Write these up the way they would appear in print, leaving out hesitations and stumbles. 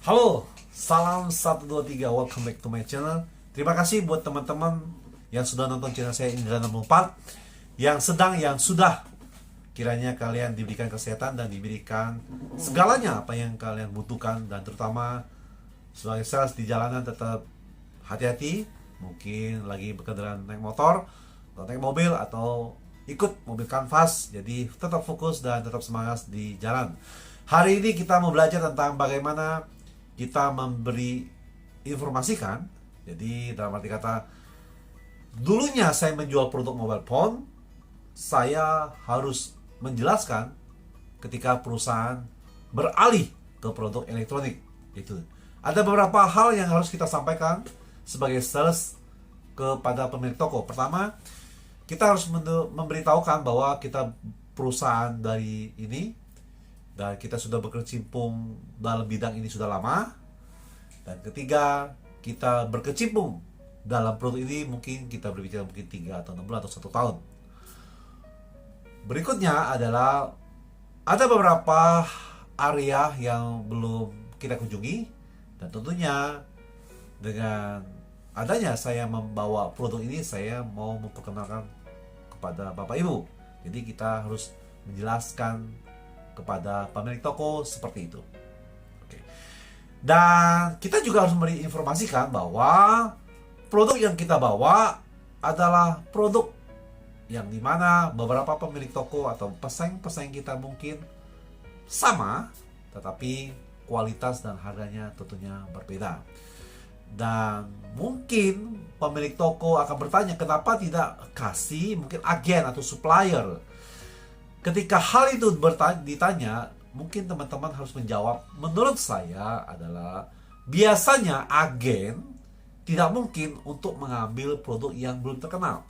Halo, salam 123, welcome back to my channel. Terima kasih buat teman-teman yang sudah nonton channel saya Indra 64, yang sedang, yang sudah. Kiranya kalian diberikan kesehatan dan diberikan segalanya apa yang kalian butuhkan. Dan terutama sebagai sales di jalanan tetap hati-hati. Mungkin lagi berkendaraan naik motor, atau naik mobil, atau ikut mobil kanvas. Jadi tetap fokus dan tetap semangat di jalan. Hari ini kita mau belajar tentang bagaimana kita memberi informasikan. Jadi dalam arti kata, dulunya saya menjual produk mobile phone, saya harus menjelaskan ketika perusahaan beralih ke produk elektronik. Itu ada beberapa hal yang harus kita sampaikan sebagai sales kepada pemilik toko. Pertama, kita harus memberitahukan bahwa kita perusahaan dari ini dan kita sudah berkecimpung dalam bidang ini sudah lama. Dan ketiga, kita berkecimpung dalam produk ini mungkin kita berbicara mungkin 3 atau 6 bulan atau 1 tahun. Berikutnya adalah ada beberapa area yang belum kita kunjungi, dan tentunya dengan adanya saya membawa produk ini, saya mau memperkenalkan kepada Bapak Ibu. Jadi kita harus menjelaskan kepada pemilik toko seperti itu. Oke. Dan kita juga harus memberi informasikan bahwa produk yang kita bawa adalah produk yang dimana beberapa pemilik toko atau pesaing-pesaing kita mungkin sama, tetapi kualitas dan harganya tentunya berbeda. Dan mungkin pemilik toko akan bertanya, kenapa tidak kasih mungkin agen atau supplier? Ketika hal itu ditanya, mungkin teman-teman harus menjawab, menurut saya adalah biasanya agen tidak mungkin untuk mengambil produk yang belum terkenal.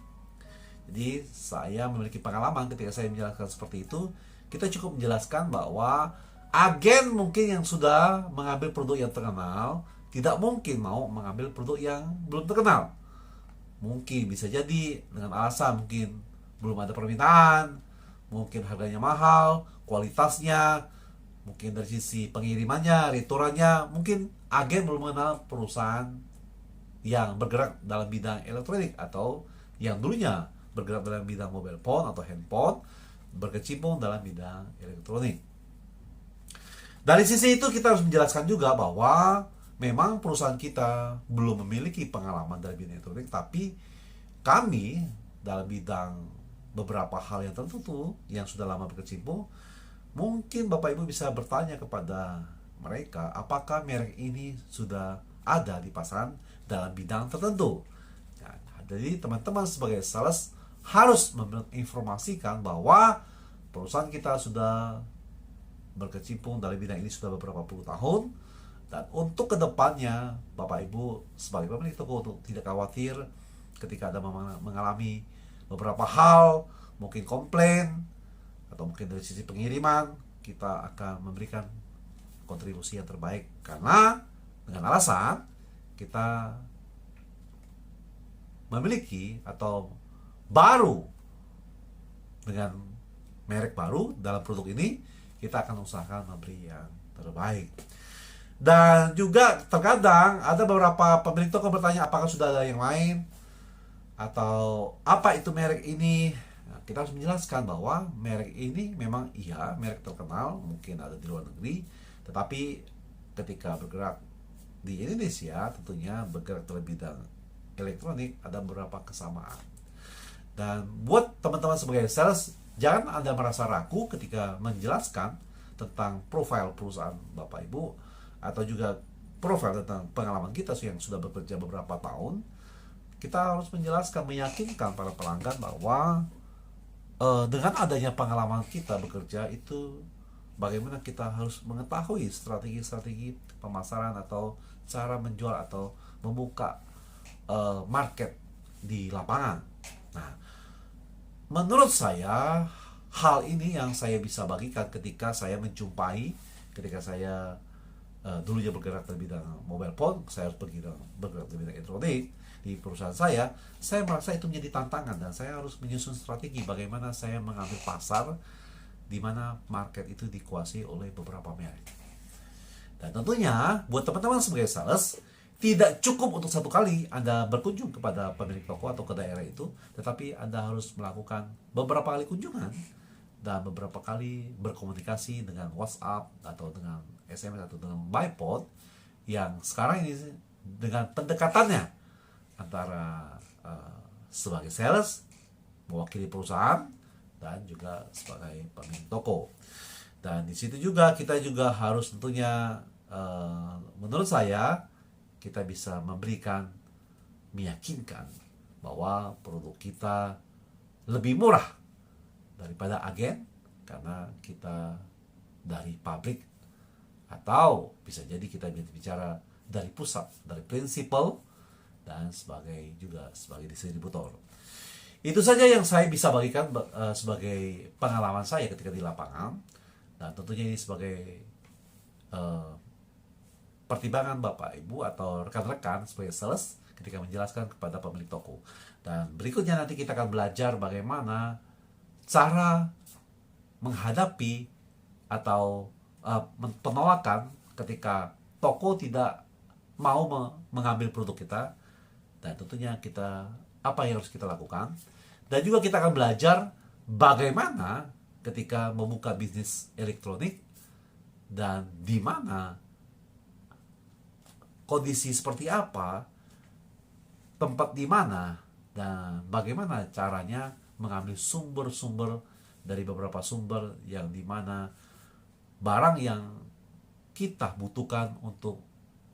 Jadi saya memiliki pengalaman ketika saya menjelaskan seperti itu. Kita cukup menjelaskan bahwa agen mungkin yang sudah mengambil produk yang terkenal tidak mungkin mau mengambil produk yang belum terkenal. Mungkin bisa jadi dengan alasan mungkin belum ada permintaan, mungkin harganya mahal, kualitasnya, mungkin dari sisi pengirimannya, retourannya, mungkin agen belum mengenal perusahaan yang bergerak dalam bidang elektronik atau yang dulunya bergerak dalam bidang mobile phone atau handphone, berkecimpung dalam bidang elektronik. Dari sisi itu kita harus menjelaskan juga bahwa memang perusahaan kita belum memiliki pengalaman dalam bidang elektronik, tapi kami dalam bidang beberapa hal yang tertentu yang sudah lama berkecimpung. Mungkin Bapak Ibu bisa bertanya kepada mereka, apakah merek ini sudah ada di pasaran dalam bidang tertentu. Nah, jadi teman-teman sebagai sales harus menginformasikan bahwa perusahaan kita sudah berkecimpung dalam bidang ini sudah beberapa puluh tahun. Dan untuk kedepannya, Bapak Ibu sebagai pemilik toko untuk tidak khawatir ketika ada mengalami beberapa hal, mungkin komplain atau mungkin dari sisi pengiriman, kita akan memberikan kontribusi yang terbaik, karena dengan alasan kita memiliki atau baru dengan merek baru dalam produk ini, kita akan usahakan memberi yang terbaik. Dan juga terkadang ada beberapa pemilik toko bertanya, apakah sudah ada yang lain atau apa itu merek ini. Nah, kita harus menjelaskan bahwa merek ini memang iya merek terkenal, mungkin ada di luar negeri, tetapi ketika bergerak di Indonesia tentunya bergerak dalam bidang elektronik ada beberapa kesamaan. Dan buat teman-teman sebagai sales, jangan Anda merasa ragu ketika menjelaskan tentang profil perusahaan Bapak Ibu atau juga profil tentang pengalaman kita yang sudah bekerja beberapa tahun. Kita harus menjelaskan, meyakinkan para pelanggan bahwa dengan adanya pengalaman kita bekerja itu, bagaimana kita harus mengetahui strategi-strategi pemasaran atau cara menjual atau membuka market di lapangan. Nah, menurut saya hal ini yang saya bisa bagikan ketika saya menjumpai, ketika saya dulunya bergerak dalam bidang mobile phone, saya harus bergerak dalam bidang elektronik di perusahaan saya merasa itu menjadi tantangan dan saya harus menyusun strategi bagaimana saya mengambil pasar di mana market itu dikuasai oleh beberapa merek. Dan tentunya buat teman-teman sebagai sales, tidak cukup untuk satu kali Anda berkunjung kepada pemilik toko atau ke daerah itu, tetapi Anda harus melakukan beberapa kali kunjungan dan beberapa kali berkomunikasi dengan WhatsApp atau dengan SMS atau dengan Bypod yang sekarang ini dengan pendekatannya antara sebagai sales, mewakili perusahaan, dan juga sebagai pemilik toko. Dan di situ juga kita juga harus tentunya menurut saya kita bisa meyakinkan bahwa produk kita lebih murah daripada agen karena kita dari pabrik, atau bisa jadi kita bicara dari pusat, dari prinsipal, dan juga sebagai distributor. Itu saja yang saya bisa bagikan sebagai pengalaman saya ketika di lapangan, dan tentunya ini sebagai pertimbangan Bapak Ibu atau rekan-rekan sebagai sales ketika menjelaskan kepada pemilik toko. Dan berikutnya nanti kita akan belajar bagaimana cara menghadapi atau penolakan ketika toko tidak mau mengambil produk kita, dan tentunya apa yang harus kita lakukan. Dan juga kita akan belajar bagaimana ketika membuka bisnis elektronik dan di mana kondisi seperti apa, tempat di mana, dan bagaimana caranya mengambil sumber-sumber dari beberapa sumber yang di mana barang yang kita butuhkan untuk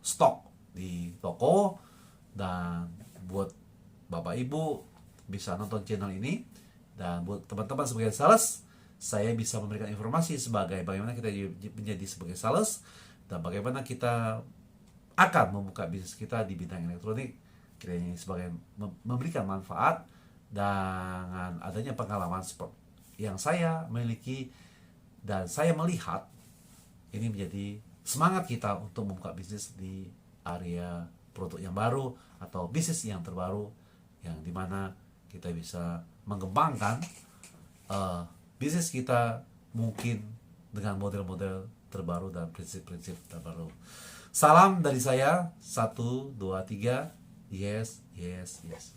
stok di toko. Dan buat Bapak Ibu bisa nonton channel ini, dan buat teman-teman sebagai sales, saya bisa memberikan informasi sebagai bagaimana kita menjadi sebagai sales dan bagaimana kita akan membuka bisnis kita di bidang elektronik, kiranya sebagai memberikan manfaat dengan adanya pengalaman yang saya miliki, dan saya melihat ini menjadi semangat kita untuk membuka bisnis di area produk yang baru atau bisnis yang terbaru, yang dimana kita bisa mengembangkan bisnis kita mungkin dengan model-model terbaru dan prinsip-prinsip terbaru. Salam dari saya, 1, 2, 3, yes, yes, yes.